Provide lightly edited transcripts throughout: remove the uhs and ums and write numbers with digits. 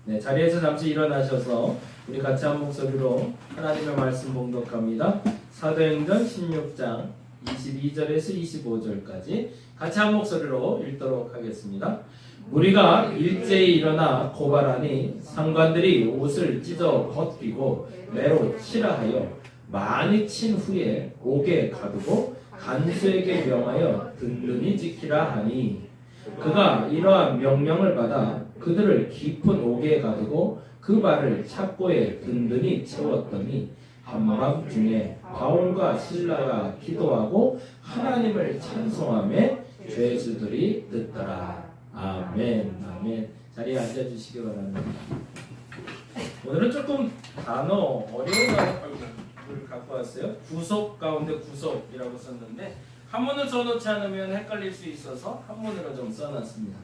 네, 자리에서 잠시 일어나셔서 우리 같이 한 목소리로 하나님의 말씀 봉독합니다. 사도행전 16장 22절에서 25절까지 같이 한 목소리로 읽도록 하겠습니다. 우리가 일제히 일어나 고발하니 상관들이 옷을 찢어 벗기고 매로 치라 하여 많이 친 후에 옥에 가두고 간수에게 명하여 든든히 지키라 하니 그가 이러한 명령을 받아 그들을 깊은 옥에 가두고 그 발을 착고에 든든히 채웠더니 한밤중에 바울과 실라가 기도하고 하나님을 찬송하며 죄수들이 듣더라. 아멘. 아멘. 자리에 앉아주시기 바랍니다. 오늘은 조금 단어 어려운 단어를 갖고 왔어요. 구속 가운데 구속이라고 썼는데 한문을 써놓지 않으면 헷갈릴 수 있어서 한문으로 좀 써놨습니다.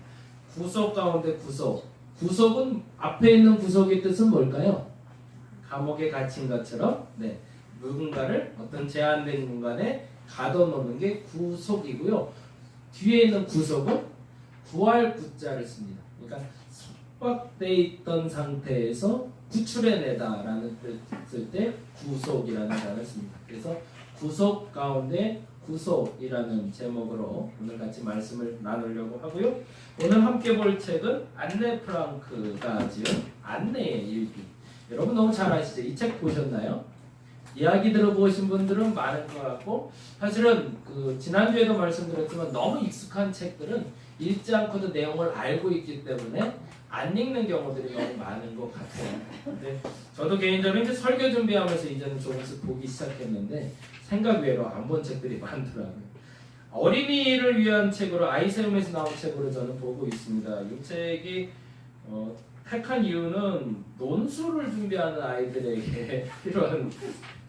구속 가운데 구속. 구속은 앞에 있는 구속의 뜻은 뭘까요? 감옥에 갇힌 것처럼 누군가를 어떤 제한된 공간에 가둬놓는 게 구속이고요. 뒤에 있는 구속은 구할 구자를 씁니다. 그러니까 속박돼 있던 상태에서 구출해내다라는 뜻을 때 구속이라는 단어를 씁니다. 그래서 구속 가운데 구속이라는 제목으로 오늘 같이 말씀을 나누려고 하고요. 오늘 함께 볼 책은 안네 프랑크가 지은 안네의 일기. 여러분 너무 잘 아시죠? 이 책 보셨나요? 이야기 들어보신 분들은 많을 것 같고 사실은 지난주에도 말씀드렸지만 너무 익숙한 책들은 읽지 않고도 내용을 알고 있기 때문에 안 읽는 경우들이 너무 많은 것 같아요. 근데 저도 개인적으로 이제 설교 준비하면서 이제는 조금씩 보기 시작했는데 생각 외로 안 본 책들이 많더라고요. 어린이를 위한 책으로 아이세움에서 나온 책으로 저는 보고 있습니다. 이 책이 택한 이유는 논술을 준비하는 아이들에게 필요한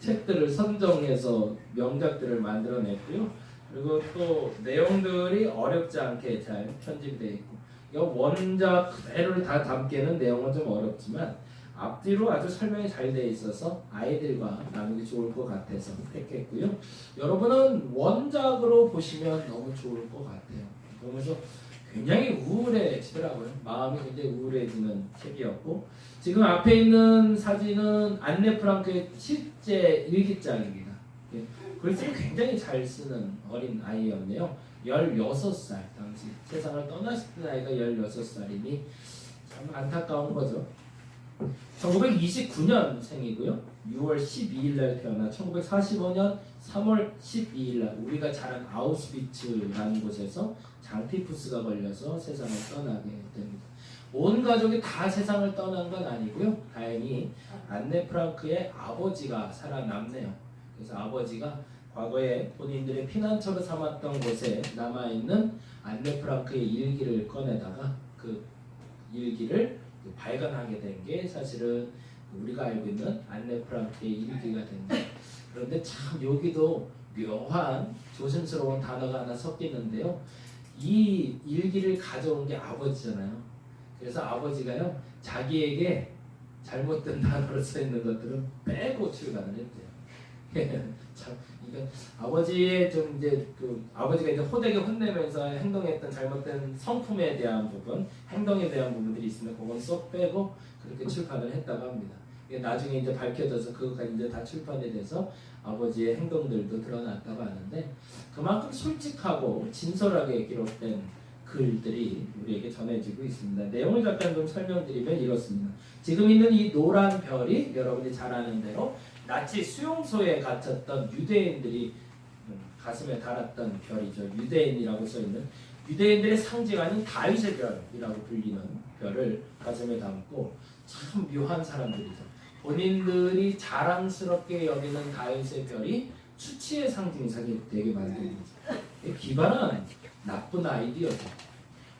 책들을 선정해서 명작들을 만들어냈고요. 그리고 또 내용들이 어렵지 않게 잘 편집되어 있고 원작 그대로를 다 담기에는 내용은 좀 어렵지만 앞뒤로 아주 설명이 잘 되어 있어서 아이들과 나누기 좋을 것 같아서 택했고요. 여러분은 원작으로 보시면 너무 좋을 것 같아요. 보면서 굉장히 우울해지더라고요. 마음이 굉장히 우울해지는 책이었고 지금 앞에 있는 사진은 안네 프랑크의 실제 일기장입니다. 글씨를 굉장히 잘 쓰는 어린 아이였네요. 16살 당시 세상을 떠났을 때 나이가 16살이니 참 안타까운 거죠. 1929년생이고요. 6월 12일 날 태어나 1945년 3월 12일 날 우리가 잘 아는 아우슈비츠라는 곳에서 장티푸스가 걸려서 세상을 떠나게 됩니다. 온 가족이 다 세상을 떠난 건 아니고요. 다행히 안네 프랑크의 아버지가 살아남네요. 그래서 아버지가 과거에 본인들의 피난처로 삼았던 곳에 남아있는 안네 프랑크의 일기를 꺼내다가 그 일기를 발간하게 된 게 사실은 우리가 알고 있는 안네 프랑크의 일기가 됩니다. 그런데 참 여기도 묘한 조심스러운 단어가 하나 섞이는데요. 이 일기를 가져온 게 아버지잖아요. 그래서 아버지가요 자기에게 잘못된 단어로 써 있는 것들은 빼고 출간을 했대요. 참 이건 아버지의 좀 이제 아버지가 이제 호되게 혼내면서 행동했던 잘못된 성품에 대한 부분, 행동에 대한 부분들이 있으면 그건 쏙 빼고 그렇게 출판을 했다고 합니다. 나중에 이제 밝혀져서 그거가 이제 다 출판이 돼서 아버지의 행동들도 드러났다고 하는데 그만큼 솔직하고 진솔하게 기록된 글들이 우리에게 전해지고 있습니다. 내용을 잠깐 좀 설명드리면 이렇습니다. 지금 있는 이 노란 별이 여러분이 잘 아는 대로 나치 수용소에 갇혔던 유대인들이 가슴에 달았던 별이죠. 유대인이라고 써있는 유대인들의 상징 아닌 다윗의 별이라고 불리는 별을 가슴에 담고 참 묘한 사람들이죠. 본인들이 자랑스럽게 여기는 다윗의 별이 수치의 상징이 되게 만듭니다. 기발한 나쁜 아이디어죠.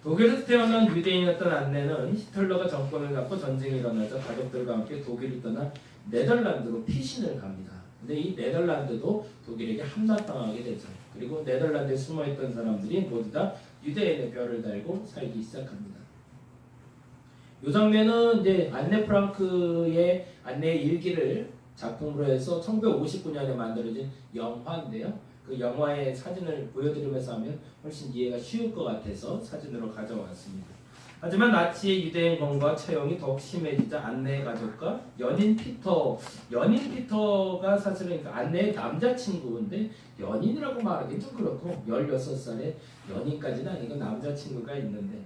독일에서 태어난 유대인이었던 안네는 히틀러가 정권을 잡고 전쟁이 일어나자 가족들과 함께 독일을 떠나 네덜란드로 피신을 갑니다. 근데 이 네덜란드도 독일에게 함락당하게 되죠. 그리고 네덜란드에 숨어있던 사람들이 모두 다 유대인의 별을 달고 살기 시작합니다. 이 장면은 이제 안네 프랑크의 안네의 일기를 작품으로 해서 1959년에 만들어진 영화인데요. 그 영화의 사진을 보여드리면서 하면 훨씬 이해가 쉬울 것 같아서 사진으로 가져왔습니다. 하지만 나치의 유대인권과 처형이 더욱 심해지자 안내의 가족과 연인 피터가 사실은 안내의 남자친구인데 연인이라고 말하기 좀 그렇고 16살의 연인까지는 아니고 남자친구가 있는데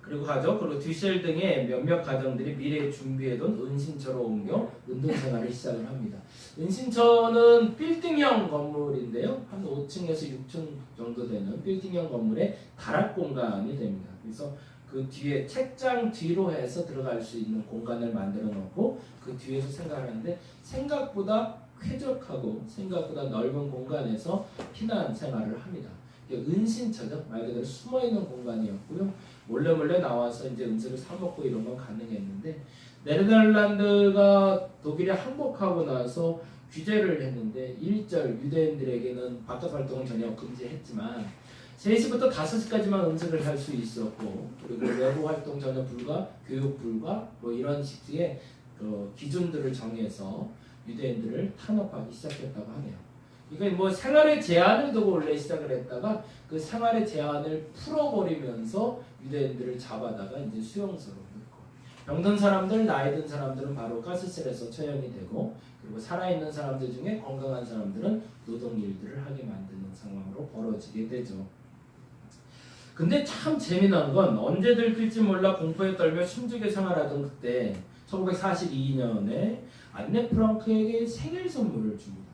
그리고 가족 그리고 듀셀 등의 몇몇 가정들이 미래에 준비해둔 은신처로 옮겨 은둔 생활을 시작을 합니다. 은신처는 빌딩형 건물인데요. 한 5층에서 6층 정도 되는 빌딩형 건물의 다락 공간이 됩니다. 그래서 그 뒤에 책장 뒤로 해서 들어갈 수 있는 공간을 만들어 놓고 그 뒤에서 생활하는데 생각보다 쾌적하고 생각보다 넓은 공간에서 피난 생활을 합니다. 은신처죠. 말 그대로 숨어있는 공간이었고요. 몰래 나와서 이제 음식을 사 먹고 이런 건 가능했는데 네덜란드가 독일에 항복하고 나서 규제를 했는데 1절 유대인들에게는 바깥 활동을 전혀 금지했지만 3시부터 5시까지만 음식을 할 수 있었고 그리고 외부 활동 전혀 불가, 교육 불가 뭐 이런 식의 기준들을 정해서 유대인들을 탄압하기 시작했다고 하네요. 이게 뭐 생활의 제한을 두고 원래 시작을 했다가 그 생활의 제한을 풀어버리면서 유대인들을 잡아다가 이제 수용소로 넣고 병든 사람들, 나이 든 사람들은 바로 가스실에서 처형이 되고 그리고 살아있는 사람들 중에 건강한 사람들은 노동 일들을 하게 만드는 상황으로 벌어지게 되죠. 근데 참 재미난 건 언제 들킬지 몰라 공포에 떨며 숨죽여 생활하던 그때 1942년에 안네 프랑크에게 생일 선물을 줍니다.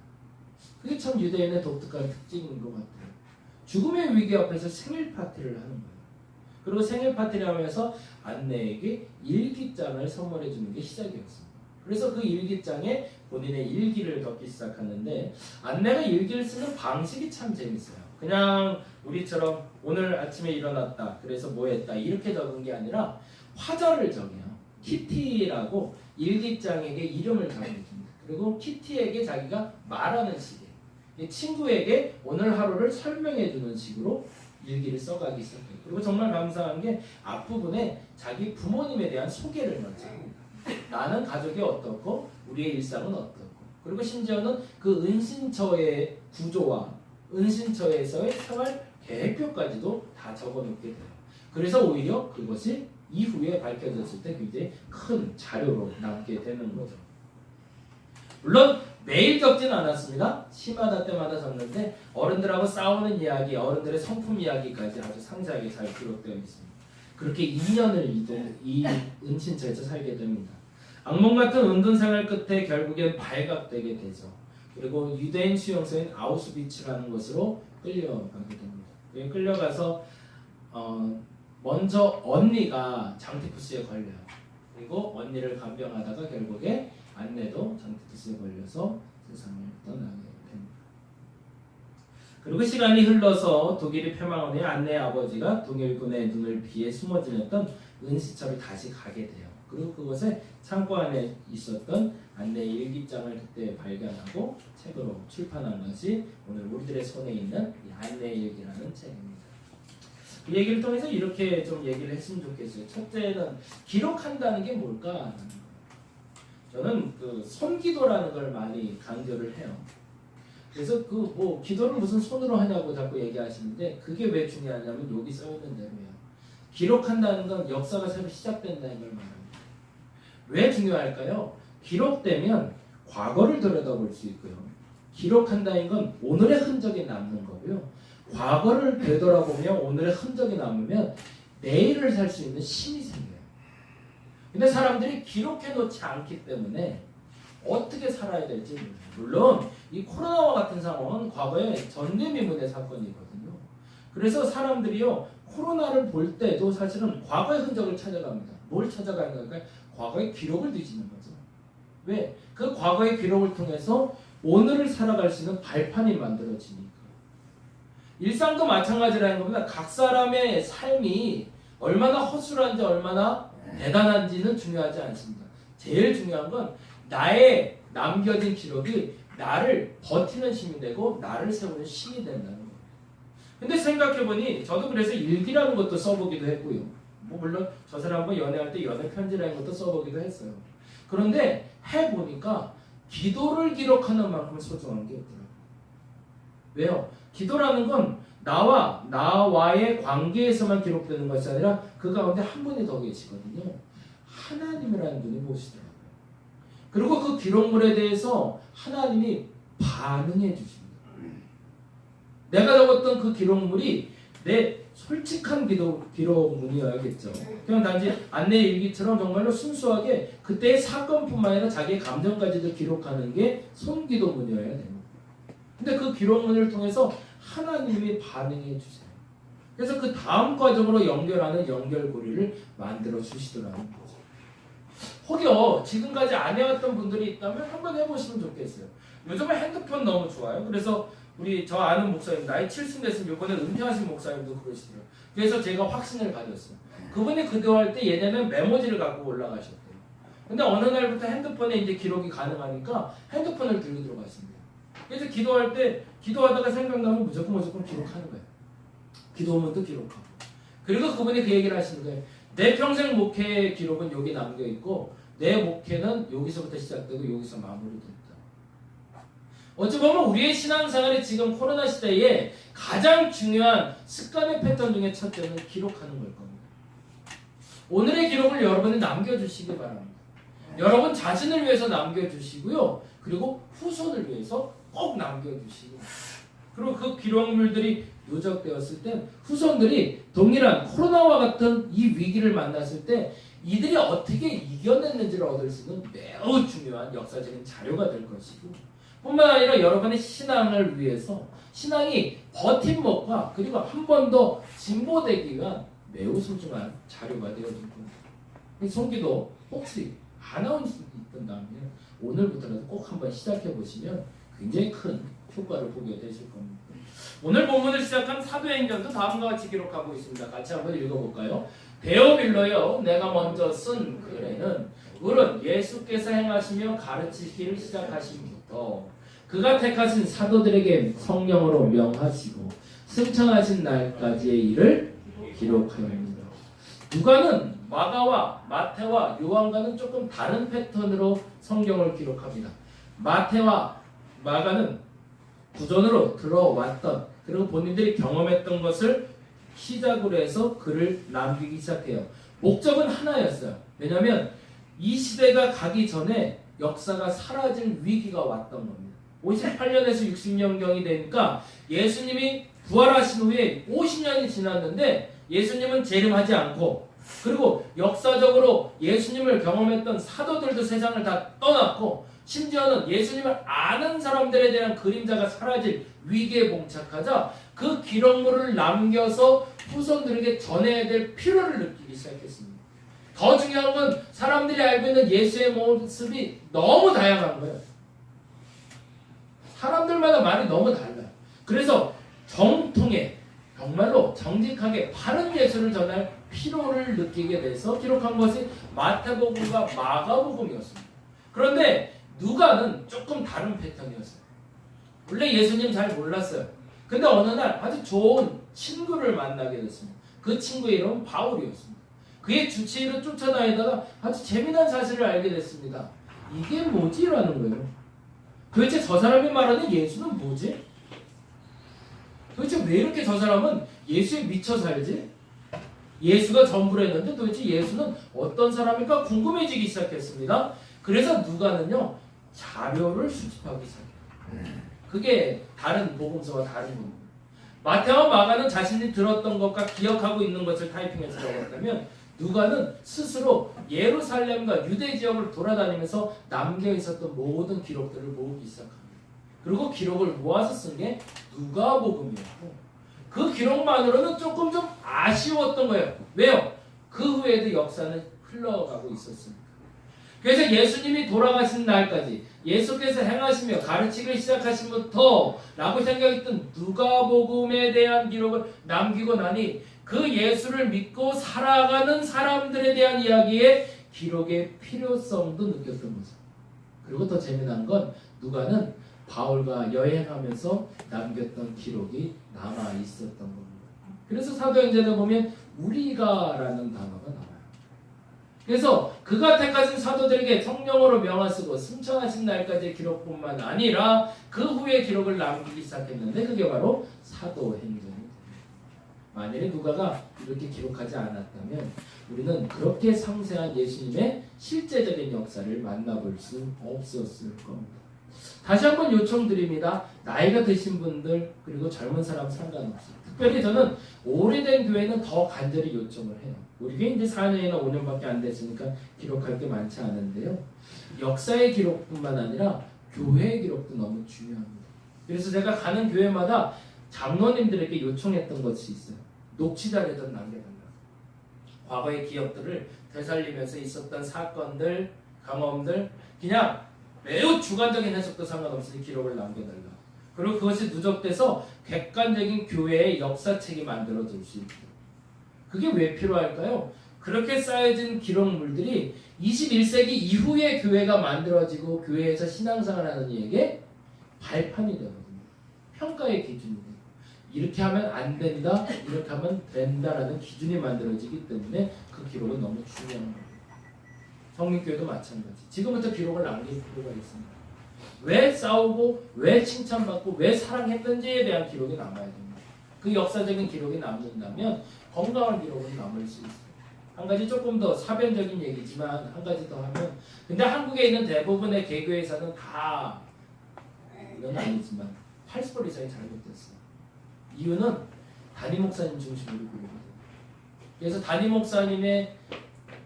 그게 참 유대인의 독특한 특징인 것 같아요. 죽음의 위기 앞에서 생일 파티를 하는 거예요. 그리고 생일 파티를 하면서 안네에게 일기장을 선물해 주는 게 시작이었습니다. 그래서 그 일기장에 본인의 일기를 적기 시작하는데 안네가 일기를 쓰는 방식이 참 재밌어요. 그냥 우리처럼 오늘 아침에 일어났다 그래서 뭐 했다 이렇게 적은 게 아니라 화자를 정해요. 키티라고 일기장에게 이름을 정해줍니다. 그리고 키티에게 자기가 말하는 식이에요. 친구에게 오늘 하루를 설명해주는 식으로 일기를 써가기 시작해요. 그리고 정말 감사한 게 앞부분에 자기 부모님에 대한 소개를 넣죠. 나는 가족이 어떻고 우리의 일상은 어떻고 그리고 심지어는 그 은신처의 구조와 은신처에서의 생활 계획표까지도 다 적어놓게 돼요. 그래서 오히려 그것이 이후에 밝혀졌을 때 굉장히 큰 자료로 남게 되는 거죠. 물론 매일 적진 않았습니다. 시마다 때마다 적는데 어른들하고 싸우는 이야기, 어른들의 성품 이야기까지 아주 상세하게 잘 기록되어 있습니다. 그렇게 2년을 이 은신처에서 살게 됩니다. 악몽 같은 은둔 생활 끝에 결국엔 발각되게 되죠. 그리고 유대인 수용소인 아우슈비츠라는 곳으로 끌려가게 됩니다. 끌려가서 먼저 언니가 장티푸스에 걸려요. 그리고 언니를 간병하다가 결국에 안내도 장티푸스에 걸려서 세상을 떠나게 됩니다. 그리고 시간이 흘러서 독일이 패망한 후에 안내의 아버지가 독일군의 눈을 피해 숨어 지냈던 은시처를 다시 가게 돼요. 그리고 그곳에 창고 안에 있었던 안내의 일기장을 그때 발견하고 책으로 출판한 것이 오늘 우리들의 손에 있는 이 안내의 일기라는 책입니다. 이 얘기를 통해서 이렇게 좀 얘기를 했으면 좋겠어요. 첫째는 기록한다는 게 뭘까? 저는 그 손기도라는 걸 많이 강조를 해요. 그래서 그 뭐 기도를 무슨 손으로 하냐고 자꾸 얘기하시는데 그게 왜 중요하냐면 여기 써 있는 대로예요. 기록한다는 건 역사가 새로 시작된다는 걸 말합니다. 왜 중요할까요? 기록되면 과거를 들여다볼 수 있고요. 기록한다는 건 오늘의 흔적이 남는 거고요. 과거를 되돌아보며 오늘의 흔적이 남으면 내일을 살 수 있는 힘이 생겨요. 근데 사람들이 기록해 놓지 않기 때문에 어떻게 살아야 될지 몰라요. 물론 이 코로나와 같은 상황은 과거에 전대미문의 사건이거든요. 그래서 사람들이요 코로나를 볼 때도 사실은 과거의 흔적을 찾아갑니다. 뭘 찾아가는 걸까요? 과거의 기록을 뒤지는 거죠. 왜? 그 과거의 기록을 통해서 오늘을 살아갈 수 있는 발판이 만들어지니까. 일상도 마찬가지라는 겁니다. 각 사람의 삶이 얼마나 허술한지 얼마나 대단한지는 중요하지 않습니다. 제일 중요한 건 나의 남겨진 기록이 나를 버티는 힘이 되고 나를 세우는 힘이 된다는 거예요. 근데 생각해보니 저도 그래서 일기라는 것도 써보기도 했고요. 뭐 물론 저 사람과 연애할 때 연애 편지라는 것도 써보기도 했어요. 그런데 해보니까 기도를 기록하는 만큼 소중한 게 없더라고요. 왜요? 기도라는 건 나와의 관계에서만 기록되는 것이 아니라 그 가운데 한 분이 더 계시거든요. 하나님이라는 분이 보시더라고요. 그리고 그 기록물에 대해서 하나님이 반응해 주십니다. 내가 적었던 그 기록물이 내 솔직한 기록문이어야겠죠. 그냥 단지 안내 일기처럼 정말로 순수하게 그때의 사건뿐만 아니라 자기의 감정까지도 기록하는 게 손기도문이어야 됩니다. 근데 그 기록문을 통해서 하나님이 반응해 주세요. 그래서 그 다음 과정으로 연결하는 연결고리를 만들어 주시더라는 거죠. 혹여 지금까지 안 해왔던 분들이 있다면 한번 해보시면 좋겠어요. 요즘에 핸드폰 너무 좋아요. 그래서 저 아는 목사님, 나이 70됐으면 이번에 은퇴하신 목사님도 그러시더라고요. 그래서 제가 확신을 가졌어요. 그분이 기도할 때 예전에는 메모지를 갖고 올라가셨대요. 근데 어느 날부터 핸드폰에 이제 기록이 가능하니까 핸드폰을 들고 들어갔습니다. 그래서 기도할 때 기도하다가 생각나면 무조건 기록하는 거예요. 기도문도 기록하고. 그리고 그분이 그 얘기를 하시는 거예요. 내 평생 목회의 기록은 여기 남겨 있고 내 목회는 여기서부터 시작되고 여기서 마무리된다. 어찌 보면 우리의 신앙생활이 지금 코로나 시대에 가장 중요한 습관의 패턴 중에 첫째는 기록하는 걸 겁니다. 오늘의 기록을 여러분이 남겨주시기 바랍니다. 여러분 자신을 위해서 남겨주시고요. 그리고 후손을 위해서 꼭 남겨주시고, 그리고 그 기록물들이 누적되었을 때 후손들이 동일한 코로나와 같은 이 위기를 만났을 때 이들이 어떻게 이겨냈는지를 얻을 수 있는 매우 중요한 역사적인 자료가 될 것이고, 뿐만 아니라 여러분의 신앙을 위해서 신앙이 버팀목과 그리고 한 번 더 진보되기 위한 매우 소중한 자료가 되어질 겁니다. 손기도 혹시 안 나온 수 있던다면 오늘부터라도 꼭 한번 시작해 보시면 굉장히 큰 효과를 보게 되실 겁니다. 오늘 본문을 시작한 사도행전도 다음과 같이 기록하고 있습니다. 같이 한번 읽어볼까요? 데오빌로여, 내가 먼저 쓴 글에는 을은 예수께서 행하시며 가르치기를 시작하심부터 그가 택하신 사도들에게 성령으로 명하시고 승천하신 날까지의 일을 기록하였습니다. 누가는 마가와 마태와 요한과는 조금 다른 패턴으로 성경을 기록합니다. 마태와 마가는 구전으로 들어왔던, 그리고 본인들이 경험했던 것을 시작으로 해서 글을 남기기 시작해요. 목적은 하나였어요. 왜냐하면 이 시대가 가기 전에 역사가 사라질 위기가 왔던 겁니다. 58년에서 60년경이 되니까 예수님이 부활하신 후에 50년이 지났는데 예수님은 재림하지 않고, 그리고 역사적으로 예수님을 경험했던 사도들도 세상을 다 떠났고, 심지어는 예수님을 아는 사람들에 대한 그림자가 사라질 위기에 봉착하자 그 기록물을 남겨서 후손들에게 전해야 될 필요를 느끼기 시작했습니다. 더 중요한 건 사람들이 알고 있는 예수의 모습이 너무 다양한 거예요. 사람들마다 말이 너무 달라요. 그래서 정통의, 정말로 정직하게 바른 예수를 전할 필요를 느끼게 돼서 기록한 것이 마태복음과 마가복음이었습니다. 그런데 누가는 조금 다른 패턴이었어요. 원래 예수님 잘 몰랐어요. 근데 어느 날 아주 좋은 친구를 만나게 됐습니다. 그 친구의 이름은 바울이었습니다. 그의 주치의를 쫓아다니다가 아주 재미난 사실을 알게 됐습니다. 이게 뭐지? 라는 거예요. 도대체 저 사람이 말하는 예수는 뭐지? 도대체 왜 이렇게 저 사람은 예수에 미쳐 살지? 예수가 전부를 했는데 도대체 예수는 어떤 사람일까 궁금해지기 시작했습니다. 그래서 누가는요, 자료를 수집하기 시작해요. 그게 다른 복음서와 다른 겁니다. 마태와 마가는 자신이 들었던 것과 기억하고 있는 것을 타이핑해서 적었다면, 누가는 스스로 예루살렘과 유대 지역을 돌아다니면서 남겨 있었던 모든 기록들을 모으기 시작합니다. 그리고 기록을 모아서 쓴 게 누가복음이었고, 그 기록만으로는 조금 좀 아쉬웠던 거예요. 왜요? 그 후에도 역사는 흘러가고 있었습니다. 그래서 예수님이 돌아가신 날까지 예수께서 행하시며 가르치기 시작하신부터 라고 생각했던 누가복음에 대한 기록을 남기고 나니 그 예수를 믿고 살아가는 사람들에 대한 이야기의 기록의 필요성도 느꼈던 거죠. 그리고 더 재미난 건 누가는 바울과 여행하면서 남겼던 기록이 남아 있었던 겁니다. 그래서 사도행전에 보면 우리가라는 단어가 나와요. 그래서 그가 택하신 사도들에게 성령으로 명하시고 승천하신 날까지의 기록뿐만 아니라 그 후에 기록을 남기기 시작했는데 그게 바로 사도행전입니다. 만일에 누가가 이렇게 기록하지 않았다면 우리는 그렇게 상세한 예수님의 실제적인 역사를 만나볼 수 없었을 겁니다. 다시 한번 요청드립니다. 나이가 드신 분들 그리고 젊은 사람 상관없어요. 특별히 저는 오래된 교회는 더 간절히 요청을 해요. 우리 교회 이제 4년이나 5년밖에 안 됐으니까 기록할 게 많지 않은데요. 역사의 기록뿐만 아니라 교회의 기록도 너무 중요합니다. 그래서 제가 가는 교회마다 장로님들에게 요청했던 것이 있어요. 녹취자를 좀 남겨달라. 과거의 기억들을 되살리면서 있었던 사건들, 경험들, 그냥 매우 주관적인 해석도 상관없이 기록을 남겨달라. 그리고 그것이 누적돼서 객관적인 교회의 역사책이 만들어질 수 있고. 그게 왜 필요할까요? 그렇게 쌓여진 기록물들이 21세기 이후에 교회가 만들어지고 교회에서 신앙생활을 하는 이에게 발판이 되거든요. 평가의 기준이 돼요. 이렇게 하면 안 된다, 이렇게 하면 된다라는 기준이 만들어지기 때문에 그 기록은 너무 중요한 겁니다. 성립교회도 마찬가지. 지금부터 기록을 남길 필요가 있습니다. 왜 싸우고, 왜 칭찬받고, 왜 사랑했는지에 대한 기록이 남아야 됩니다. 그 역사적인 기록이 남는다면 건강한 기록은 남을 수 있어요. 한 가지 조금 더 사변적인 얘기지만 한 가지 더 하면, 근데 한국에 있는 대부분의 개교회사는 다 이건 아니지만 80% 이상이 잘못됐어요. 이유는 담임 목사님 중심으로 교육이 돼요. 그래서 담임 목사님의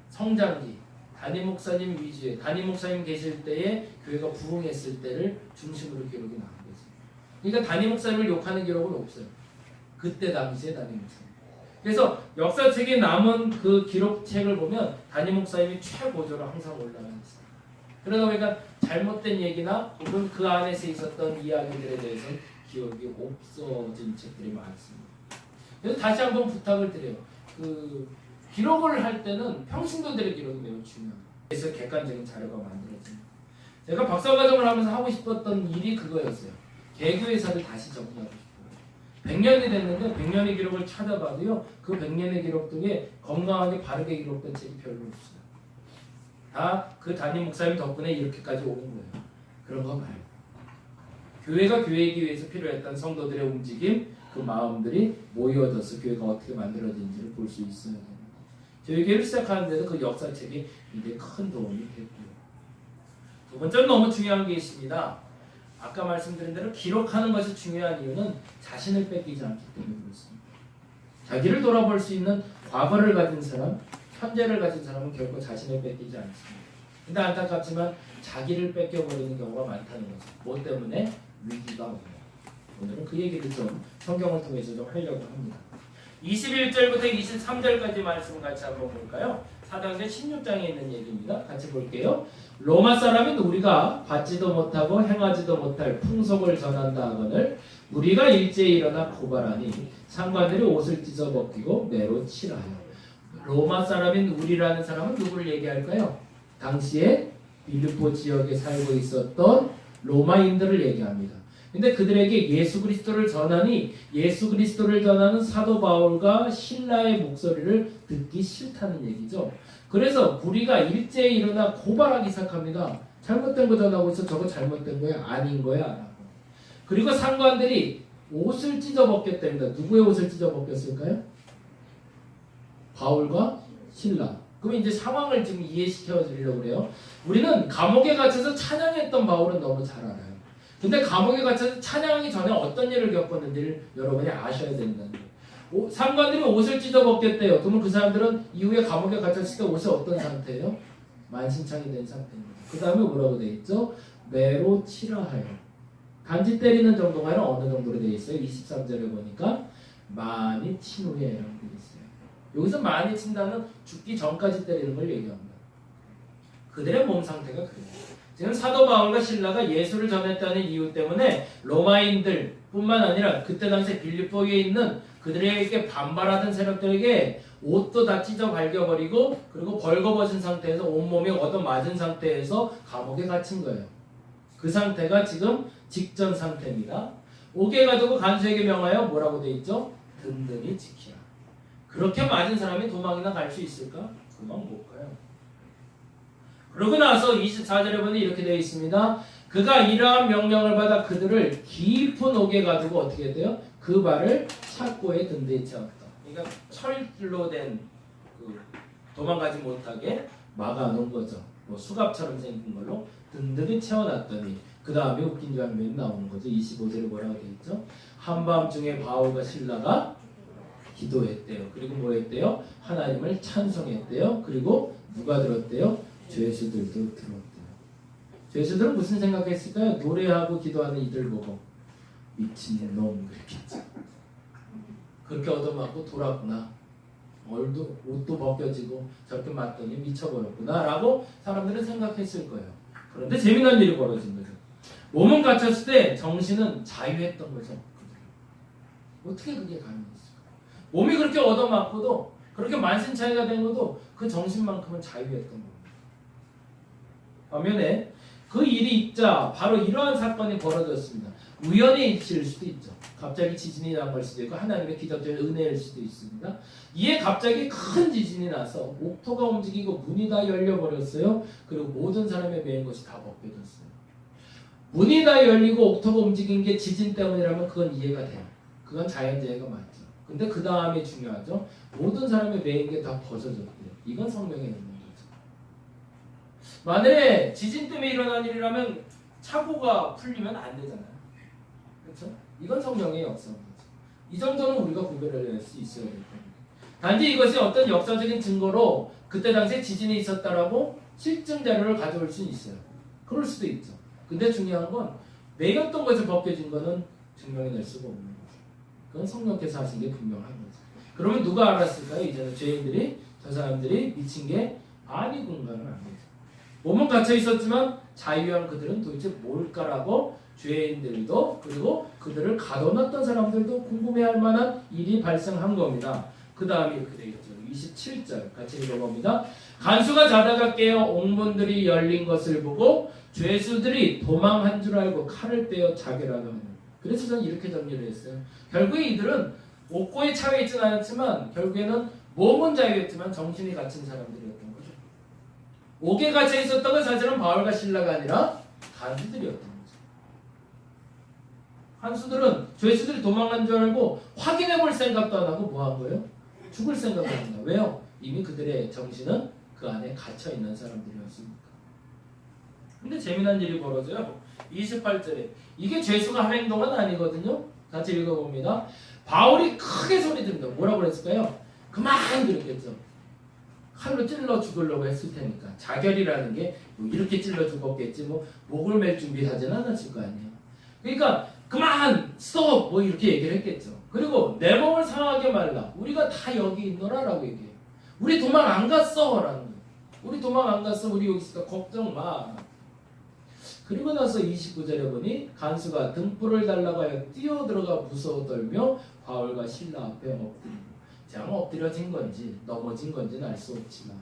성장기, 담임 목사님 위주의, 담임 목사님 계실 때에 교회가 부흥했을 때를 중심으로 기록이 나온 거죠. 그러니까 담임 목사님을 욕하는 기록은 없어요. 그때 당시에 담임 목사님. 그래서 역사책에 남은 그 기록책을 보면 담임 목사님이 최고조로 항상 올라가 있어요. 그러다 보니까 잘못된 얘기나 혹은 그 안에서 있었던 이야기들에 대해서 기억이 없어진 책들이 많습니다. 그래서 다시 한번 부탁을 드려요. 기록을 할 때는 평신도들의 기록이 매우 중요합니다. 그래서 객관적인 자료가 만들어집니다. 제가 박사과정을 하면서 하고 싶었던 일이 그거였어요. 개교회사를 다시 정리하고 싶어요. 100년이 됐는데 100년의 기록을 찾아봐도요. 그 100년의 기록 중에 건강하게 바르게 기록된 책이 별로 없어요. 다 그 담임 목사님 덕분에 이렇게까지 오는 거예요. 그런 거 말고. 교회가 교회이기 위해서 필요했던 성도들의 움직임, 그 마음들이 모여져서 교회가 어떻게 만들어진지를 볼 수 있어야 됩니다. 저희 교회를 시작하는데도 그 역사책이 굉장히 큰 도움이 됐고요. 두 번째는 너무 중요한 게 있습니다. 아까 말씀드린 대로 기록하는 것이 중요한 이유는 자신을 뺏기지 않기 때문에 그렇습니다. 자기를 돌아볼 수 있는 과거를 가진 사람, 현재를 가진 사람은 결코 자신을 뺏기지 않습니다. 근데 안타깝지만 자기를 뺏겨버리는 경우가 많다는 거죠. 뭐 때문에? 위기가 오고. 오늘은 그 얘기를 좀 성경을 통해서 좀 하려고 합니다. 21절부터 23절까지 말씀 같이 한번 볼까요? 사도행전 16장에 있는 얘기입니다. 같이 볼게요. 로마 사람인 우리가 받지도 못하고 행하지도 못할 풍속을 전한다 하거늘 우리가 일제히 일어나 고발하니 상관들이 옷을 찢어 벗기고 매로 칠하여. 로마 사람인 우리라는 사람은 누구를 얘기할까요? 당시에 빌립보 지역에 살고 있었던 로마인들을 얘기합니다. 근데 그들에게 예수 그리스도를 전하니 예수 그리스도를 전하는 사도 바울과 신라의 목소리를 듣기 싫다는 얘기죠. 그래서 우리가 일제히 일어나 고발하기 시작합니다. 잘못된 거 전하고 있어. 저거 잘못된 거야? 아닌 거야? 라고. 그리고 상관들이 옷을 찢어 벗겼답니다. 누구의 옷을 찢어 벗겼을까요? 바울과 신라. 그럼 이제 상황을 지금 이해시켜 드리려고 그래요. 우리는 감옥에 갇혀서 찬양했던 바울은 너무 잘 알아요. 근데 감옥에 갇혀서 찬양하기 전에 어떤 일을 겪었는지를 여러분이 아셔야 된다는 거예요. 상관들이 옷을 찢어 벗겼대요. 그러면 그 사람들은 이후에 감옥에 갇혔을 때 옷이 어떤 상태예요? 만신창이 된 상태입니다. 그 다음에 뭐라고 되어 있죠? 매로 칠하여. 단지 때리는 정도가 아니라 어느 정도로 되어 있어요? 23절에 보니까 많이 친 후에 라고 되어 있어요. 여기서 많이 친다는 죽기 전까지 때리는 걸 얘기합니다. 그들의 몸 상태가 그래요. 지금 사도 바울과 신라가 예수를 전했다는 이유 때문에 로마인들 뿐만 아니라 그때 당시 빌립보에 있는 그들에게 반발하던 세력들에게 옷도 다 찢어 발겨버리고 그리고 벌거벗은 상태에서 온몸이 얻어맞은 상태에서 감옥에 갇힌 거예요. 그 상태가 지금 직전 상태입니다. 옥에 가두고 간수에게 명하여 뭐라고 돼 있죠? 든든히 지키라. 그렇게 맞은 사람이 도망이나 갈 수 있을까? 도망 못 가요. 그러고 나서 24절에 보면 이렇게 되어 있습니다. 그가 이러한 명령을 받아 그들을 깊은 옥에 가두고 어떻게 돼요? 그 발을 착고에 든든히 채웠다. 그러니까 철로 된 도망가지 못하게 막아놓은 거죠. 뭐 수갑처럼 생긴 걸로 든든히 채워놨더니 그 다음에 웃긴 장면이 나오는 거죠. 25절에 뭐라고 되어 있죠? 한밤중에 바울과 신라가 기도했대요. 그리고 뭐 했대요? 하나님을 찬송했대요. 그리고 누가 들었대요? 죄수들도 들었대요. 죄수들은 무슨 생각했을까요? 노래하고 기도하는 이들 보고 미친놈 그랬겠죠. 그렇게 얻어맞고 돌았구나. 옷도 벗겨지고 저렇게 맞더니 미쳐버렸구나 라고 사람들은 생각했을 거예요. 그런데 재미난 일이 벌어진 거죠. 몸은 갇혔을 때 정신은 자유했던 거죠. 어떻게 그게 가능했을까? 몸이 그렇게 얻어맞고도 그렇게 만신창이가 된 것도 그 정신만큼은 자유했던 겁니다. 반면에 그 일이 있자 바로 이러한 사건이 벌어졌습니다. 우연의 일치일 수도 있죠. 갑자기 지진이 난 걸 수도 있고 하나님의 기적적 은혜일 수도 있습니다. 이에 갑자기 큰 지진이 나서 옥토가 움직이고 문이 다 열려버렸어요. 그리고 모든 사람의 매인 것이 다 벗겨졌어요. 문이 다 열리고 옥토가 움직인 게 지진 때문이라면 그건 이해가 돼요. 그건 자연재해가 맞죠. 근데 그 다음에 중요하죠. 모든 사람의 매인 게 다 벗어졌대요. 이건 성경에 있는 거죠. 만약에 지진 때문에 일어난 일이라면 착오가 풀리면 안 되잖아요. 그렇죠? 이건 성경의 역사인 거죠. 이 정도는 우리가 구별을 낼 수 있어야 될 겁니다. 단지 이것이 어떤 역사적인 증거로 그때 당시에 지진이 있었다라고 실증 자료를 가져올 수는 있어요. 그럴 수도 있죠. 근데 중요한 건 매였던 것을 벗겨진 거는 증명해낼 수가 없는 거죠. 그건 성령께서 하신 게 분명한 거죠. 그러면 누가 알았을까요? 이제는 죄인들이 저 사람들이 미친 게 아니군가를 안 거죠. 몸은 갇혀 있었지만 자유한 그들은 도대체 뭘까라고 죄인들도 그리고 그들을 가둬놨던 사람들도 궁금해할 만한 일이 발생한 겁니다. 그 다음에 이렇게 되어 있죠. 27절 같이 읽어봅니다. 간수가 자다가 깨어 옥문들이 열린 것을 보고 죄수들이 도망한 줄 알고 칼을 빼어 자결하려 하는. 그래서 저는 이렇게 정리를 했어요. 결국에 이들은 옥고에 차여 있지는 않았지만 결국에는 몸은 자유했지만 정신이 갇힌 사람들이었던 거죠. 옥에 갇혀 있었던 건 사실은 바울과 신라가 아니라 간수들이었던 거죠. 간수들은 죄수들이 도망간 줄 알고 확인해 볼 생각도 안 하고 뭐 한 거예요? 죽을 생각을 합니다. 왜요? 이미 그들의 정신은 그 안에 갇혀 있는 사람들이었으니까. 근데 재미난 일이 벌어져요. 28절에 이게 죄수가 한 행동은 아니거든요. 같이 읽어봅니다. 바울이 크게 소리 지릅니다. 뭐라고 그랬을까요? 그만 그랬겠죠. 칼로 찔러 죽으려고 했을 테니까. 자결이라는 게 뭐 이렇게 찔러 죽었겠지 뭐 목을 맬 준비하지는 않았을 거 아니에요. 그러니까 그만 스톱 뭐 이렇게 얘기를 했겠죠. 그리고 내 몸을 상하게 말라. 우리가 다 여기 있노라 라고 얘기해요. 우리 도망 안 갔어 라는 거예요. 우리 도망 안 갔어. 우리 여기 있으니까 걱정 마. 그리고 나서 29절에 보니 간수가 등불을 달라고 하여 뛰어들어가 무서워 떨며 바울과 신라 앞에 엎드리고 제가 엎드려진 건지 넘어진 건지는 알 수 없지만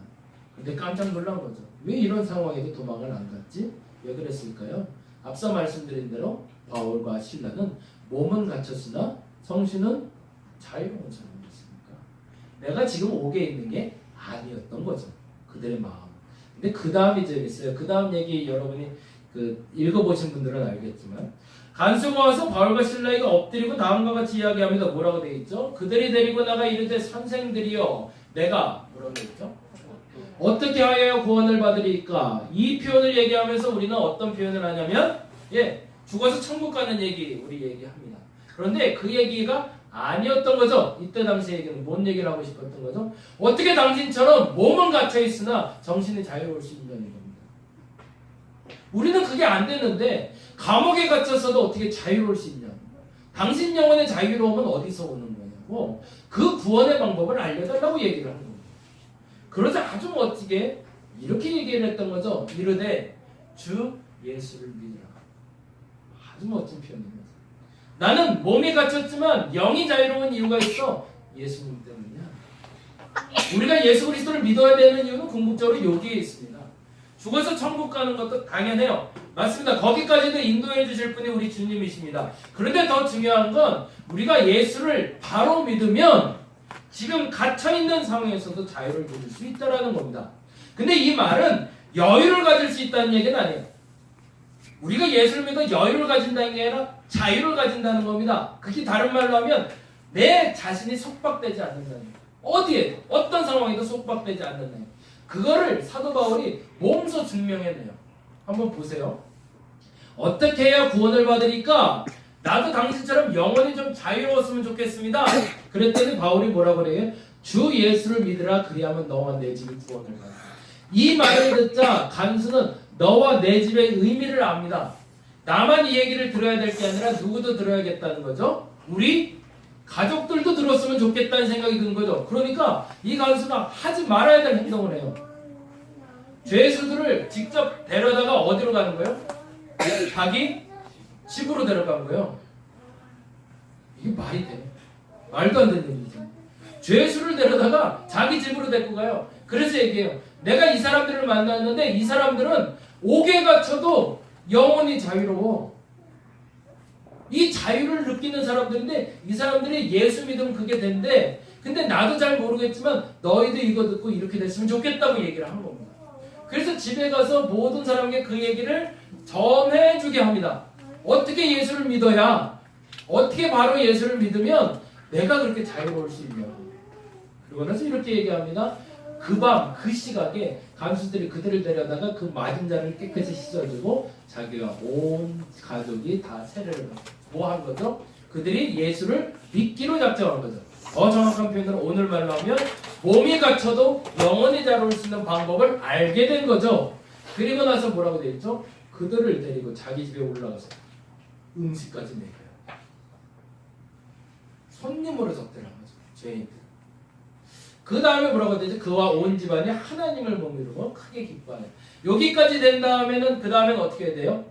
근데 깜짝 놀란 거죠. 왜 이런 상황에도 도망을 안 갔지? 왜 그랬을까요? 앞서 말씀드린 대로 바울과 신라는 몸은 갇혔으나 성신은 자유로운 사람이었으니까 내가 지금 옥에 있는 게 아니었던 거죠. 그들의 마음. 근데 그 다음이 재밌어요. 그 다음 얘기 여러분이 읽어보신 분들은 알겠지만 간수가 와서 바울과 신라에게 엎드리고 다음과 같이 이야기합니다. 뭐라고 되어 있죠? 그들이 데리고 나가 이르되 선생들이여 내가 뭐라고 되어 있죠? 어떻게 하여 구원을 받으리까? 이 표현을 얘기하면서 우리는 어떤 표현을 하냐면 죽어서 천국 가는 얘기 우리 얘기합니다. 그런데 그 얘기가 아니었던 거죠. 이때 당시 얘기는 뭔 얘기를 하고 싶었던 거죠? 어떻게 당신처럼 몸은 갇혀 있으나 정신이 자유로울 수 있냐는 겁니다. 우리는 그게 안 되는데 감옥에 갇혔어도 어떻게 자유로울 수 있냐? 당신 영혼의 자유로움은 어디서 오는 거냐고 그 구원의 방법을 알려달라고 얘기를 하는 겁니다. 그러자 아주 멋지게 이렇게 얘기를 했던 거죠. 이르되 주 예수를 믿으라. 아주 멋진 표현입니다. 나는 몸이 갇혔지만 영이 자유로운 이유가 있어. 예수님 때문이야. 우리가 예수 그리스도를 믿어야 되는 이유는 궁극적으로 여기에 있습니다. 죽어서 천국 가는 것도 당연해요. 맞습니다. 거기까지도 인도해 주실 분이 우리 주님이십니다. 그런데 더 중요한 건 우리가 예수를 바로 믿으면 지금 갇혀있는 상황에서도 자유를 누릴 수 있다는 겁니다. 근데 이 말은 여유를 가질 수 있다는 얘기는 아니에요. 우리가 예수를 믿어 여유를 가진다는 게 아니라 자유를 가진다는 겁니다. 그게 다른 말로 하면 내 자신이 속박되지 않는다는 거예요. 어디에 어떤 상황에도 속박되지 않는다는 거예요. 그거를 사도 바울이 몸소 증명해내요. 한번 보세요. 어떻게 해야 구원을 받으니까 나도 당신처럼 영원히 좀 자유로웠으면 좋겠습니다. 그랬더니 바울이 뭐라고 그래요? 주 예수를 믿으라 그리하면 너와 내 집이 구원을 받아. 이 말을 듣자 간수는 너와 내 집의 의미를 압니다. 나만 이 얘기를 들어야 될 게 아니라 누구도 들어야겠다는 거죠. 우리 가족들도 들었으면 좋겠다는 생각이 든 거죠. 그러니까 이 간수가 하지 말아야 될 행동을 해요. 죄수들을 직접 데려다가 어디로 가는 거예요? 자기 집으로 데려간 거예요. 이게 말이 돼? 말도 안 되는 일이죠. 죄수를 데려다가 자기 집으로 데리고 가요. 그래서 얘기해요. 내가 이 사람들을 만났는데 이 사람들은 옥에 갇혀도 영원히 자유로워. 이 자유를 느끼는 사람들인데 이 사람들이 예수 믿으면 그게 된대. 근데 나도 잘 모르겠지만 너희도 이거 듣고 이렇게 됐으면 좋겠다고 얘기를 한 겁니다. 그래서 집에 가서 모든 사람에게 그 얘기를 전해주게 합니다. 어떻게 예수를 믿어야, 어떻게 바로 예수를 믿으면 내가 그렇게 자유로울 수 있냐고. 그리고 나서 이렇게 얘기합니다. 그 밤, 그 시각에 간수들이 그들을 데려다가 그 맞은 자를 깨끗이 씻어주고 자기가 온 가족이 다 세례를 뭐 한 거죠? 그들이 예수를 믿기로 작정한 거죠. 더 정확한 표현으로 오늘 말로 하면 몸이 갇혀도 영원히 자유로울 수 있는 방법을 알게 된 거죠. 그리고 나서 뭐라고 되어 있죠? 그들을 데리고 자기 집에 올라가서 음식까지 먹여요. 손님으로 접대한 거죠. 죄인들. 그 다음에 뭐라고 되죠? 그와 온 집안이 하나님을 모르고 크게 기뻐해요. 여기까지 된 다음에는 그 다음에는 어떻게 해야 돼요?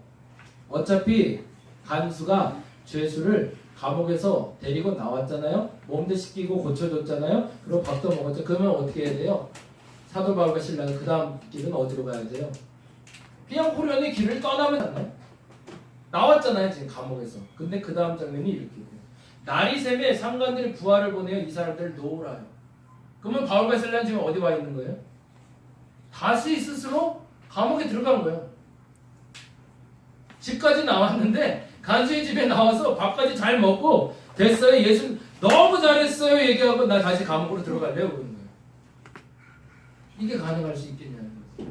어차피 간수가 죄수를 감옥에서 데리고 나왔잖아요. 몸도 씻기고 고쳐줬잖아요. 그리고 밥도 먹었죠. 그러면 어떻게 해야 돼요? 사도 바울과 신라는 그 다음 길은 어디로 가야 돼요? 그냥 호련히 길을 떠나면 되나요? 나왔잖아요. 지금 감옥에서. 근데 그 다음 장면이 이렇게 돼요. 날이 새매 상관들이 부하를 보내어 이 사람들을 놓으라요. 그러면 바울과 실라는 지금 어디 와 있는 거예요? 다시 스스로 감옥에 들어간 거예요. 집까지 나왔는데 간수의 집에 나와서 밥까지 잘 먹고 됐어요. 예수 너무 잘했어요. 얘기하고 나 다시 감옥으로 들어갈래요. 그러는 거예요. 이게 가능할 수 있겠냐는 거죠.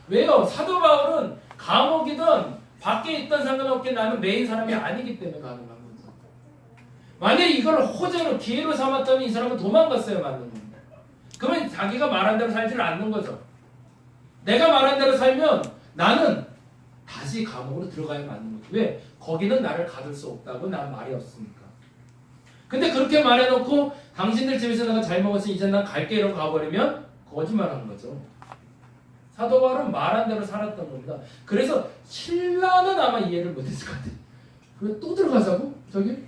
왜요? 사도 바울은 감옥이든 밖에 있던 상관없게 나는 메인 사람이 아니기 때문에 가능한 거죠. 만약에 이걸 호재로 기회로 삼았다면 이 사람은 도망갔어야 맞는 겁니다. 그러면 자기가 말한 대로 살지를 않는 거죠. 내가 말한 대로 살면 나는 다시 감옥으로 들어가야 맞는 거죠. 왜? 거기는 나를 가둘 수 없다고 난 말이 없으니까. 근데 그렇게 말해놓고 당신들 집에서 내가 잘 먹었으니 이제 난 갈게 이러고 가버리면 거짓말한 거죠. 사도 바울은 말한 대로 살았던 겁니다. 그래서 신라는 아마 이해를 못했을 것 같아요. 왜 또 들어가자고? 저기?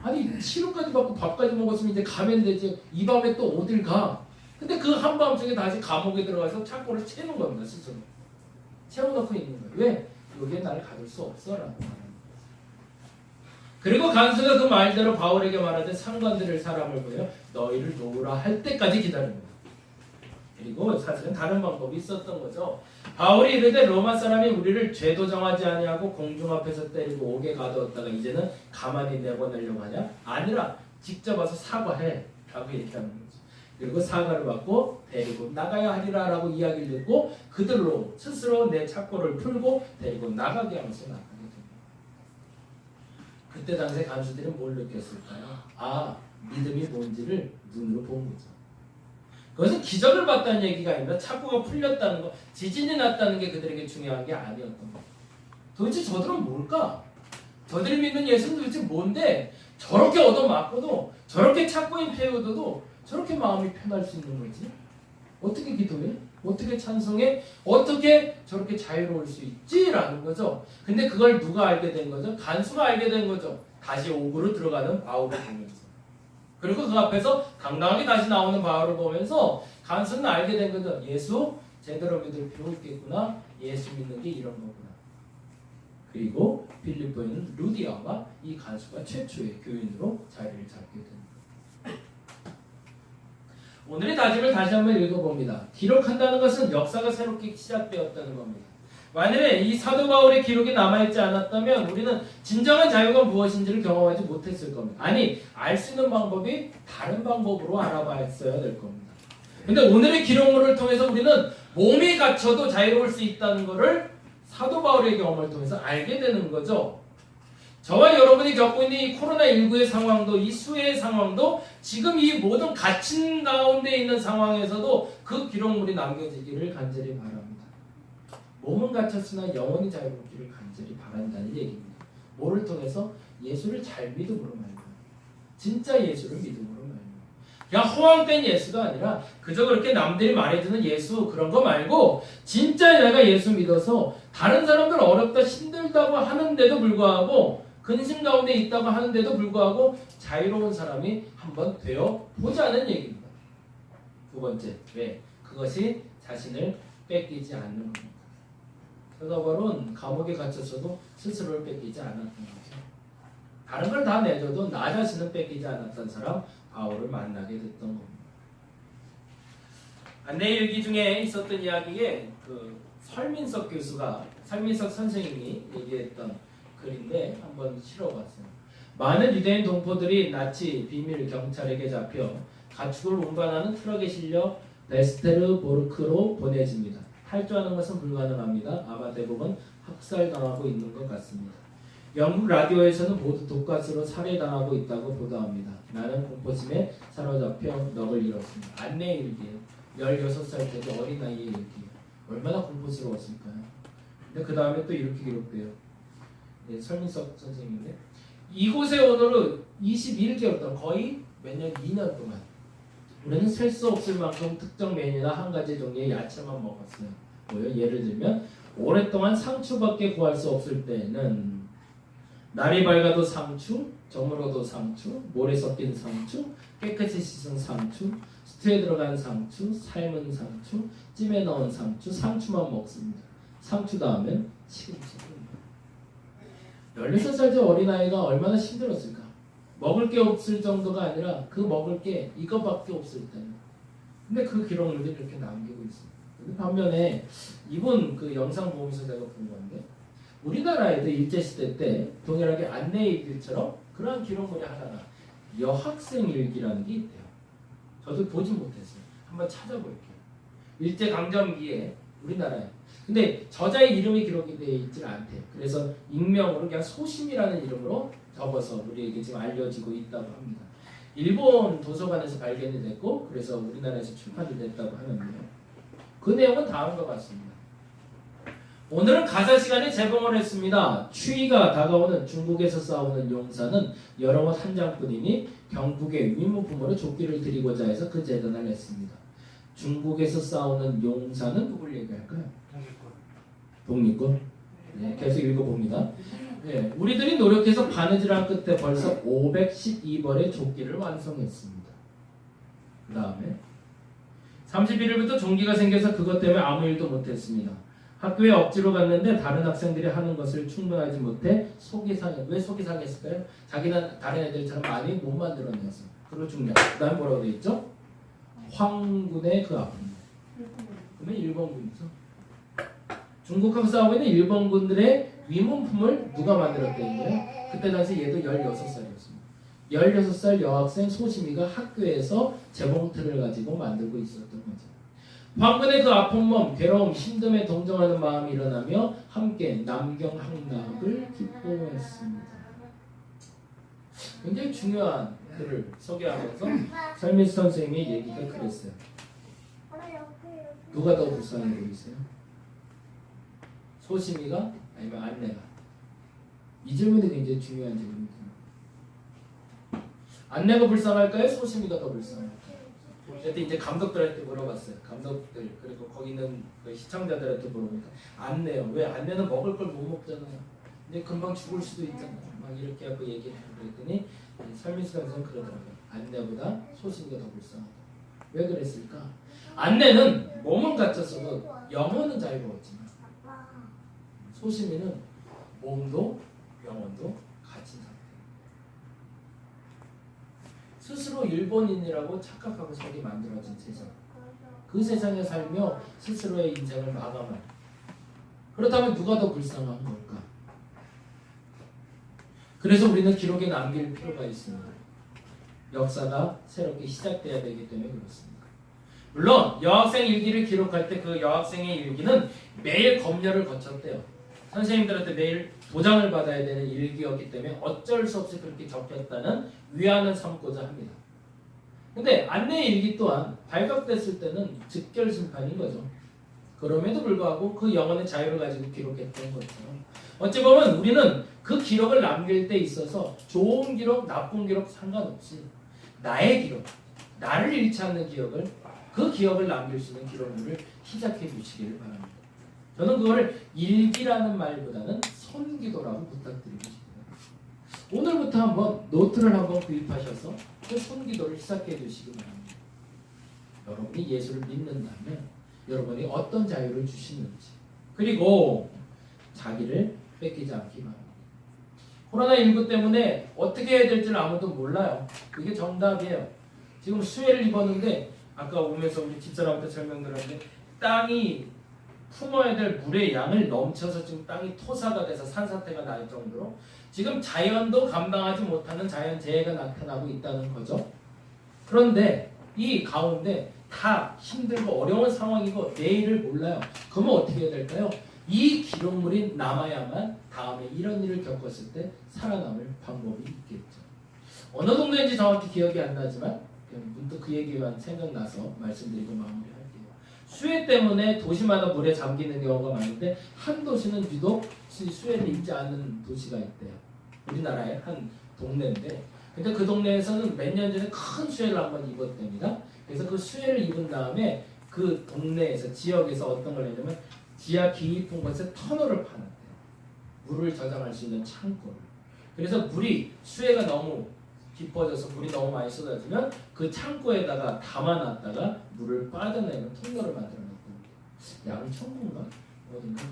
아니 치료까지 받고 밥까지 먹었으면 이제 가면 되지. 이 밤에 또 어딜 가? 근데 그 한밤중에 다시 감옥에 들어가서 창고를 채우는 겁니다. 스스로. 채워놓고 있는 거예요. 왜? 여기에 나를 가둘 수 없어 라고 말하는 거예요. 그리고 간수가 그 말대로 바울에게 말하되 상관들을 사람을 보여 너희를 놓으라 할 때까지 기다립니다. 그리고 사실은 다른 방법이 있었던 거죠. 바울이 이르되 로마 사람이 우리를 죄도 정하지 아니하고 공중 앞에서 때리고 옥에 가두었다가 이제는 가만히 내보내려고 하냐? 아니라 직접 와서 사과해 라고 얘기하는 거죠. 그리고 사과를 받고 데리고 나가야 하리라 라고 이야기를 듣고 그들로 스스로 내 착고를 풀고 데리고 나가게 하면서 나가게 됩니다. 그때 당시에 간수들은 뭘 느꼈을까요? 아, 믿음이 뭔지를 눈으로 본 거죠. 그것은 기적을 봤다는 얘기가 아니라 착고가 풀렸다는 거, 지진이 났다는 게 그들에게 중요한 게 아니었던 거예요. 도대체 저들은 뭘까? 저들이 믿는 예수는 도대체 뭔데 저렇게 얻어맞고도 저렇게 착고인 태우도도 저렇게 마음이 편할 수 있는 거지? 어떻게 기도해? 어떻게 찬송해? 어떻게 저렇게 자유로울 수 있지? 라는 거죠. 근데 그걸 누가 알게 된 거죠? 간수가 알게 된 거죠. 다시 옥으로 들어가는 바울을 보면서. 그리고 그 앞에서 당당하게 다시 나오는 바울을 보면서 간수는 알게 된 거죠. 예수 제대로 믿을 필요 있겠구나. 예수 믿는 게 이런 거구나. 그리고 빌립보에는 루디아가 이 간수가 최초의 교인으로 자리를 잡게 됩니다. 오늘의 다짐을 다시 한번 읽어봅니다. 기록한다는 것은 역사가 새롭게 시작되었다는 겁니다. 만약에 이 사도 바울의 기록이 남아있지 않았다면 우리는 진정한 자유가 무엇인지를 경험하지 못했을 겁니다. 아니, 알 수 있는 방법이 다른 방법으로 알아봤어야 될 겁니다. 근데 오늘의 기록물을 통해서 우리는 몸이 갇혀도 자유로울 수 있다는 것을 사도 바울의 경험을 통해서 알게 되는 거죠. 저와 여러분이 겪고 있는 이 코로나19의 상황도, 이 수해의 상황도, 지금 이 모든 갇힌 가운데 있는 상황에서도 그 기록물이 남겨지기를 간절히 바랍니다. 몸은 갇혔으나 영혼이 자유롭기를 간절히 바란다는 얘기입니다. 뭐를 통해서? 예수를 잘 믿음으로 말이에요. 진짜 예수를 믿음으로 말이에요. 그냥 허황된 예수가 아니라 그저 그렇게 남들이 말해주는 예수 그런 거 말고 진짜 내가 예수 믿어서 다른 사람들 어렵다 힘들다고 하는데도 불구하고 근심 가운데 있다고 하는데도 불구하고 자유로운 사람이 한번 되어 보자는 얘기입니다. 두 번째, 왜? 그것이 자신을 뺏기지 않는 겁니다. 사도 바울은 감옥에 갇혔어도 스스로를 뺏기지 않았던 거죠. 다른 걸 다 내줘도 나 자신은 뺏기지 않았던 사람 바울을 만나게 됐던 겁니다. 안내일기 중에 있었던 이야기에 설민석 교수가, 설민석 선생님이 얘기했던 글인데 한번 실어봤어요. 많은 유대인 동포들이 나치 비밀 경찰에게 잡혀 가축을 운반하는 트럭에 실려 베스테르보르크로 보내집니다. 탈주하는 것은 불가능합니다. 아마 대부분 학살당하고 있는 것 같습니다. 영국 라디오에서는 모두 독가스로 살해당하고 있다고 보도합니다. 나는 공포심에 사로잡혀 넋을 잃었습니다. 안내일기예요. 16살 되게 어린 나이의 일기예요. 얼마나 공포스러웠을까요? 근데 그 다음에 또 이렇게 기록돼요. 네, 설민석 선생님인데 이곳에 오늘은 21개월 동안 거의 몇 년, 2년 동안 우리는 셀 수 없을 만큼 특정 메뉴나 한 가지 종류의 야채만 먹었어요. 뭐요? 예를 들면 오랫동안 상추밖에 구할 수 없을 때는 날이 밝아도 상추, 저물어도 상추, 모래 섞인 상추, 깨끗이 씻은 상추, 스튜에 들어간 상추, 삶은 상추, 찜에 넣은 상추, 상추만 먹습니다. 상추 다음엔 시금치. 16살짜리 어린아이가 얼마나 힘들었을까? 먹을 게 없을 정도가 아니라 그 먹을 게 이거밖에 없을 때는. 근데 그 기록물들이 이렇게 남기고 있습니다. 반면에 이번 그 영상 보면서 제가 본 건데 우리나라에도 일제시대 때 동일하게 안내일기처럼 그러한 기록물이 하나가 여학생일기라는 게 있대요. 저도 보진 못했어요. 한번 찾아볼게요. 일제강점기에 우리나라에. 근데 저자의 이름이 기록이 되어 있지는 않대요. 그래서 익명으로 그냥 소심이라는 이름으로 적어서 우리에게 지금 알려지고 있다고 합니다. 일본 도서관에서 발견이 됐고 그래서 우리나라에서 출판이 됐다고 하는데요. 그 내용은 다음과 같습니다. 오늘은 가사 시간에 제공을 했습니다. 추위가 다가오는 중국에서 싸우는 용사는 여러 옷 한 장뿐이니 경북의 위무품으로 조끼를 드리고자 해서 그 재단을 했습니다. 중국에서 싸우는 용사는 누굴 얘기할까요? 독립군. 네, 계속 읽어봅니다. 네, 우리들이 노력해서 바느질한 끝에 벌써 512벌의 조끼를 완성했습니다. 그 다음에 31일부터 종기가 생겨서 그것 때문에 아무 일도 못했습니다. 학교에 억지로 갔는데 다른 학생들이 하는 것을 충분하지 못해 속이 상해. 왜 속이 상했을까요? 자기는 다른 애들처럼 많이 못 만들어내서. 그리고 중요한. 그 다음에 뭐라고 되어 있죠? 황군의 그 아픔. 그러면 일본군이죠. 중국하고 싸우고 있는 일본군들의 위문품을 누가 만들었다는 거예요? 그때 당시 얘도 16살이었습니다. 16살 여학생 소심이가 학교에서 재봉틀을 가지고 만들고 있었던 거죠. 황군의 그 아픈 몸, 괴로움, 힘듦에 동정하는 마음이 일어나며 함께 남경항락을 기뻐했습니다. 굉장히 중요한 글을 소개하면서 설민수 선생님의 얘기가 그랬어요. 누가 더 불쌍해 보이세요? 소심이가 아니면 안내가? 이 질문이 굉장히 중요한 질문입니다. 안내가 불쌍할까요? 소심이가 더 불쌍할까요? 그때 이제 감독들한테 물어봤어요. 감독들 그리고 거기 있는 그 시청자들한테 물어보니까 안내요. 왜 안내는 먹을 걸 못 먹잖아요. 근데 금방 죽을 수도 있잖아요. 막 이렇게 하고 얘기를 그랬더니 설민수 선생은 그러더라고요. 안내보다 소심이가 더 불쌍하다. 왜 그랬을까? 안내는 몸은 갇혔어도 영혼은 자유로웠지만 소심이는 몸도 영혼도 갇힌 상태. 스스로 일본인이라고 착각하고 살게 만들어진 세상. 그 세상에 살며 스스로의 인생을 마감할 그렇다면 누가 더 불쌍한 걸까? 그래서 우리는 기록에 남길 필요가 있습니다. 역사가 새롭게 시작돼야 되기 때문에 그렇습니다. 물론 여학생 일기를 기록할 때 그 여학생의 일기는 매일 검열을 거쳤대요. 선생님들한테 매일 도장을 받아야 되는 일기였기 때문에 어쩔 수 없이 그렇게 적혔다는 위안을 삼고자 합니다. 근데 안내 일기 또한 발각됐을 때는 즉결 심판인 거죠. 그럼에도 불구하고 그 영혼의 자유를 가지고 기록했던 것처럼 어찌 보면 우리는 그 기록을 남길 때 있어서 좋은 기록, 나쁜 기록 상관없이 나의 기록, 나를 잃지 않는 기억을 그 기억을 남길 수 있는 기록물을 시작해 주시기를 바랍니다. 저는 그거를 일기라는 말보다는 손기도라고 부탁드리고 싶습니다. 오늘부터 한번 노트를 한번 구입하셔서 그 손기도를 시작해 주시기 바랍니다. 여러분이 예수를 믿는다면 여러분이 어떤 자유를 주시는지 그리고 자기를 뺏기지 않기 바랍니다. 코로나19 때문에 어떻게 해야 될지는 아무도 몰라요. 그게 정답이에요. 지금 수해를 입었는데 아까 오면서 우리 집사람한테 설명드렸는데 땅이 품어야 될 물의 양을 넘쳐서 지금 땅이 토사가 돼서 산사태가 날 정도로 지금 자연도 감당하지 못하는 자연재해가 나타나고 있다는 거죠. 그런데 이 가운데 다 힘들고 어려운 상황이고 내일을 몰라요. 그러면 어떻게 해야 될까요? 이 기록물이 남아야만 다음에 이런 일을 겪었을 때 살아남을 방법이 있겠죠. 어느 동네인지 정확히 기억이 안 나지만 문득 그 얘기만 생각나서 말씀드리고 마무리할게요. 수해 때문에 도시마다 물에 잠기는 경우가 많은데 한 도시는 유독 수해를 입지 않는 도시가 있대요. 우리나라의 한 동네인데 그러니까 그 동네에서는 몇 년 전에 큰 수해를 한번 입었답니다. 그래서 그 수해를 입은 다음에 그 동네에서 지역에서 어떤 걸 했냐면 지하 깊은 곳에 터널을 파놨대요. 물을 저장할 수 있는 창고를. 그래서 물이 수해가 너무 깊어져서 물이 너무 많이 쏟아지면 그 창고에다가 담아놨다가 물을 빠져내는 통로를 만들어놨답니다. 양천구인가? 어딘가?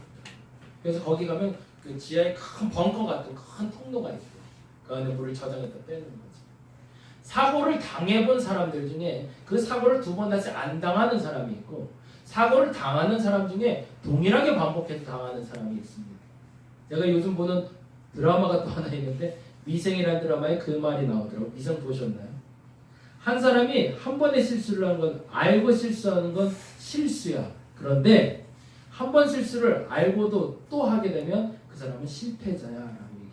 그래서 거기 가면 그 지하에 큰 벙커 같은 큰 통로가 있어요. 그 안에 물을 저장했다 빼는 거죠. 사고를 당해본 사람들 중에 그 사고를 두 번 다시 안 당하는 사람이 있고 사고를 당하는 사람 중에 동일하게 반복해서 당하는 사람이 있습니다. 제가 요즘 보는 드라마가 또 하나 있는데 미생이라는 드라마에 그 말이 나오더라고요. 미생 보셨나요? 한 사람이 한 번의 실수를 한 건 알고 실수하는 건 실수야. 그런데 한 번 실수를 알고도 또 하게 되면 그 사람은 실패자야 라고 얘기하더라고요.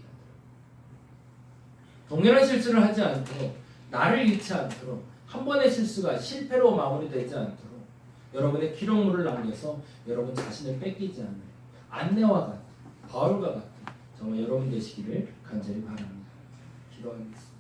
동일한 실수를 하지 않도록 나를 잃지 않도록 한 번의 실수가 실패로 마무리되지 않도록 여러분의 기록물을 남겨서 여러분 자신을 뺏기지 않는 안내와 같은 바울과 같은 정말 여러분 되시기를 간절히 바랍니다. 기도하겠습니다.